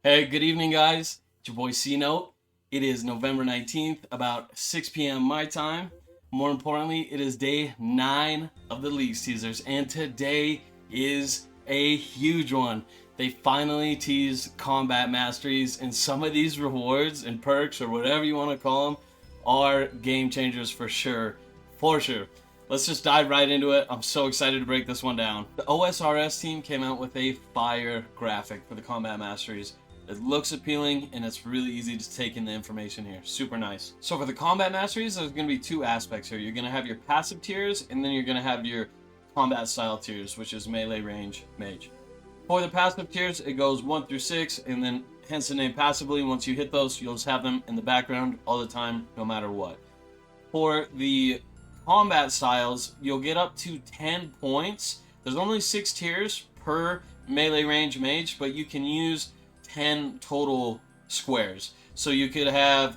Hey, good evening, guys. It's your boy C-Note. It is November 19th, about 6 p.m. my time. More importantly, it is day 9 of the League Teasers, and today is a huge one. They finally teased Combat Masteries, and some of these rewards and perks, or whatever you want to call them, are game changers for sure. For sure. Let's just dive right into it. I'm so excited to break this one down. The OSRS team came out with a fire graphic for the Combat Masteries. It looks appealing, and it's really easy to take in the information here. Super nice. So for the Combat Masteries, there's going to be two aspects here. You're going to have your passive tiers, and then you're going to have your combat style tiers, which is melee, range, mage. For the passive tiers, it goes 1 through 6, and then hence the name passively. Once you hit those, you'll just have them in the background all the time, no matter what. For the combat styles, you'll get up to 10 points. There's only 6 tiers per melee, range, mage, but you can use 10 total squares. So you could have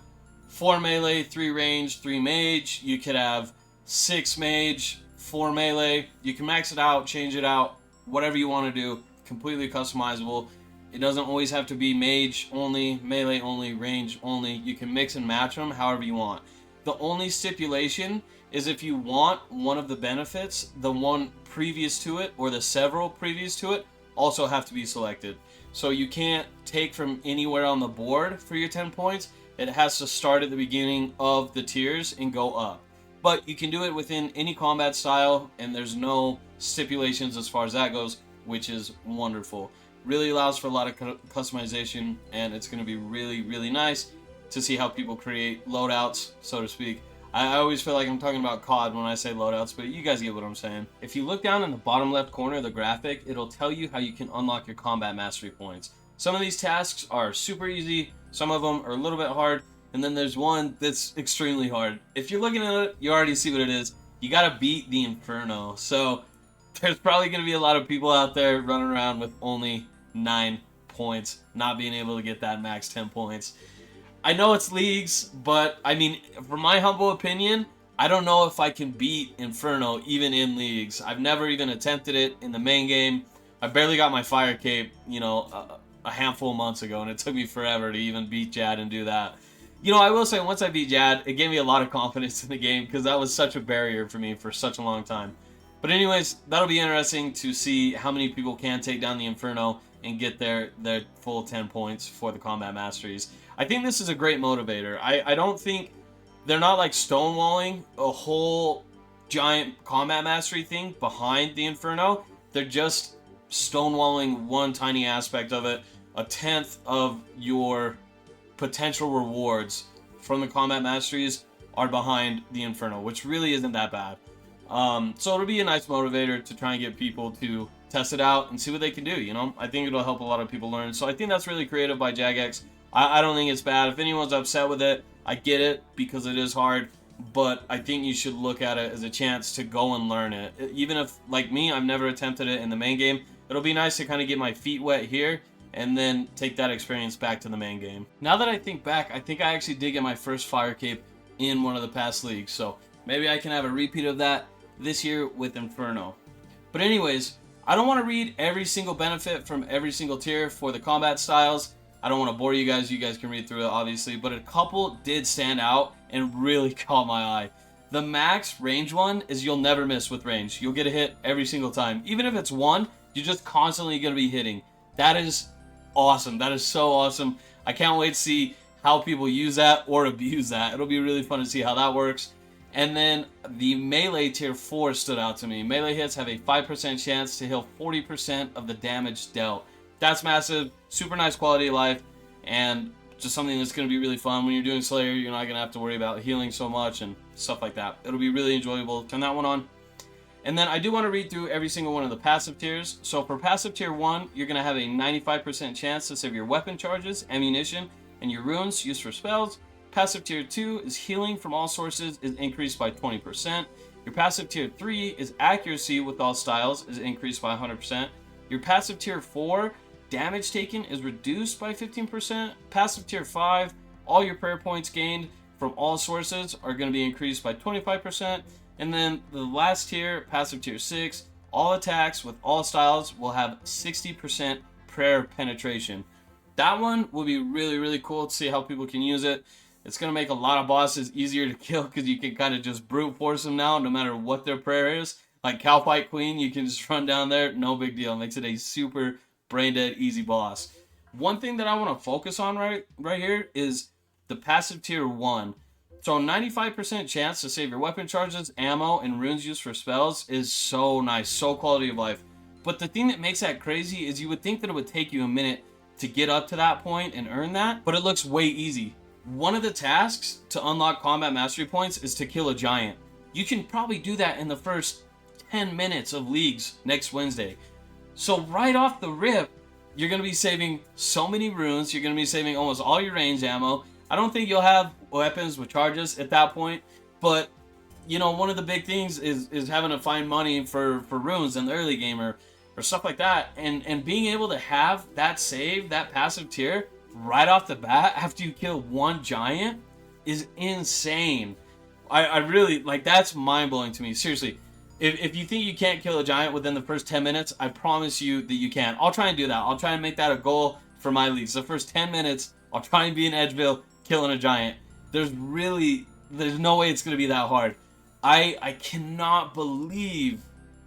4 melee, 3 range, 3 mage. You could have 6 mage, 4 melee. You can max it out, change it out, whatever you want to do. Completely customizable. It doesn't always have to be mage only, melee only, range only. You can mix and match them however you want. The only stipulation is if you want one of the benefits, the one previous to it or the several previous to it also have to be selected. So you can't take from anywhere on the board for your 10 points. It has to start at the beginning of the tiers and go up. But you can do it within any combat style, and there's no stipulations as far as that goes, which is wonderful. Really allows for a lot of customization, and it's going to be really, really nice to see how people create loadouts, so to speak. I always feel like I'm talking about COD when I say loadouts, but you guys get what I'm saying. If you look down in the bottom left corner of the graphic, it'll tell you how you can unlock your combat mastery points. Some of these tasks are super easy, some of them are a little bit hard, and then there's one that's extremely hard. If you're looking at it, you already see what it is. You gotta beat the Inferno. So there's probably gonna be a lot of people out there running around with only 9 points, not being able to get that max 10 points. I know it's leagues, but I mean, from my humble opinion, I don't know if I can beat Inferno even in leagues. I've never even attempted it in the main game. I barely got my fire cape, a handful of months ago, and it took me forever to even beat Jad and do that. I will say once I beat Jad, it gave me a lot of confidence in the game because that was such a barrier for me for such a long time. But anyways, that'll be interesting to see how many people can take down the Inferno and get their full 10 points for the Combat Masteries. I think this is a great motivator. I don't think they're not like stonewalling a whole giant Combat Mastery thing behind the Inferno. They're just stonewalling one tiny aspect of it. 1/10 of your potential rewards from the Combat Masteries are behind the Inferno, which really isn't that bad. So it'll be a nice motivator to try and get people to test it out and see what they can do, I think it'll help a lot of people learn. So I think that's really creative by Jagex. I don't think it's bad. If anyone's upset with it, I get it because it is hard, but I think you should look at it as a chance to go and learn it. Even if, like me, I've never attempted it in the main game, it'll be nice to kind of get my feet wet here and then take that experience back to the main game. Now that I think back, I think I actually did get my first fire cape in one of the past leagues, so maybe I can have a repeat of that this year with Inferno. But anyways, I don't want to read every single benefit from every single tier for the combat styles. I don't want to bore you guys. You guys can read through it, obviously. But a couple did stand out and really caught my eye. The max range one is you'll never miss with range. You'll get a hit every single time. Even if it's one, you're just constantly going to be hitting. That is awesome. That is so awesome. I can't wait to see how people use that or abuse that. It'll be really fun to see how that works. And then the melee tier 4 stood out to me. Melee hits have a 5% chance to heal 40% of the damage dealt. That's massive, super nice quality of life, and just something that's going to be really fun. When you're doing Slayer, you're not going to have to worry about healing so much and stuff like that. It'll be really enjoyable. Turn that one on. And then I do want to read through every single one of the passive tiers. So for passive tier 1, you're going to have a 95% chance to save your weapon charges, ammunition, and your runes used for spells. Passive tier 2 is healing from all sources is increased by 20%. Your passive tier 3 is accuracy with all styles is increased by 100%. Your passive tier 4, damage taken is reduced by 15%. Passive tier 5, all your prayer points gained from all sources are going to be increased by 25%. And then the last tier, passive tier 6, all attacks with all styles will have 60% prayer penetration. That one will be really, really cool to see how people can use it. It's going to make a lot of bosses easier to kill because you can kind of just brute force them now, no matter what their prayer is. Like Cowfight Queen, you can just run down there, no big deal. It makes it a super brain dead easy boss. One thing that I want to focus on right here is the passive tier 1. So 95% chance to save your weapon charges, ammo, and runes used for spells is so nice, so quality of life. But the thing that makes that crazy is you would think that it would take you a minute to get up to that point and earn that, but it looks way easy. One of the tasks to unlock combat mastery points is to kill a giant. You can probably do that in the first 10 minutes of leagues next Wednesday. So right off the rip, you're going to be saving so many runes, you're going to be saving almost all your range ammo. I don't think you'll have weapons with charges at that point, but you know, one of the big things is having to find money for runes in the early game or stuff like that, and being able to have that save, that passive tier, right off the bat after you kill one giant is insane. I really, like, that's mind-blowing to me. Seriously, if you think you can't kill a giant within the first 10 minutes, I promise you that you can. I'll try and do that. I'll try and make that a goal for my leagues. The first 10 minutes, I'll try and be in Edgeville killing a giant. There's no way it's going to be that hard. I cannot believe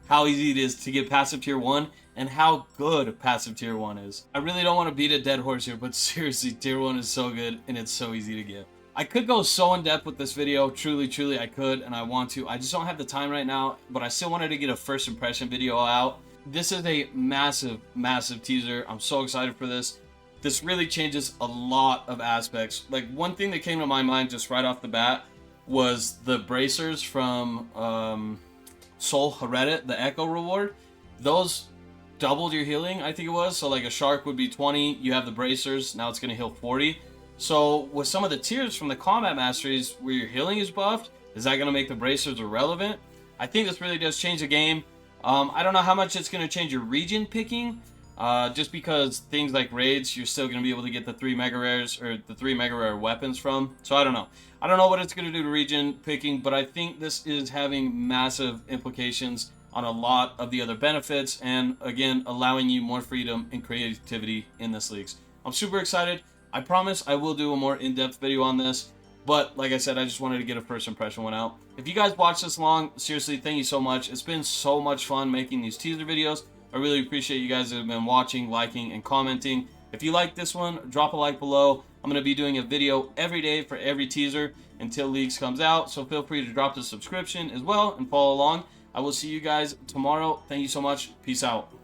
how easy it is to get passive tier 1 and how good passive tier 1 is. I really don't want to beat a dead horse here, but seriously, tier 1 is so good and it's so easy to get. I could go so in depth with this video, truly I could, and I want to. I just don't have the time right now, but I still wanted to get a first impression video out. This is a massive teaser. I'm so excited for this. This really changes a lot of aspects. Like, one thing that came to my mind just right off the bat was the bracers from Soul Heredit, the Echo reward. Those doubled your healing, I think it was. So like a shark would be 20, you have the bracers, now it's going to heal 40. So with some of the tiers from the combat masteries where your healing is buffed, is that going to make the bracers irrelevant? I think this really does change the game. I don't know how much it's going to change your region picking, just because things like raids, you're still going to be able to get the 3 mega rares or the 3 mega rare weapons from. So I don't know. I don't know what it's going to do to region picking, but I think this is having massive implications on a lot of the other benefits, and again, allowing you more freedom and creativity in this leagues. I'm super excited. I promise I will do a more in-depth video on this, but like I said, I just wanted to get a first impression one out. If you guys watched this long, seriously, thank you so much. It's been so much fun making these teaser videos. I really appreciate you guys that have been watching, liking, and commenting. If you like this one, drop a like below. I'm going to be doing a video every day for every teaser until Leagues comes out, so feel free to drop the subscription as well and follow along. I will see you guys tomorrow. Thank you so much. Peace out.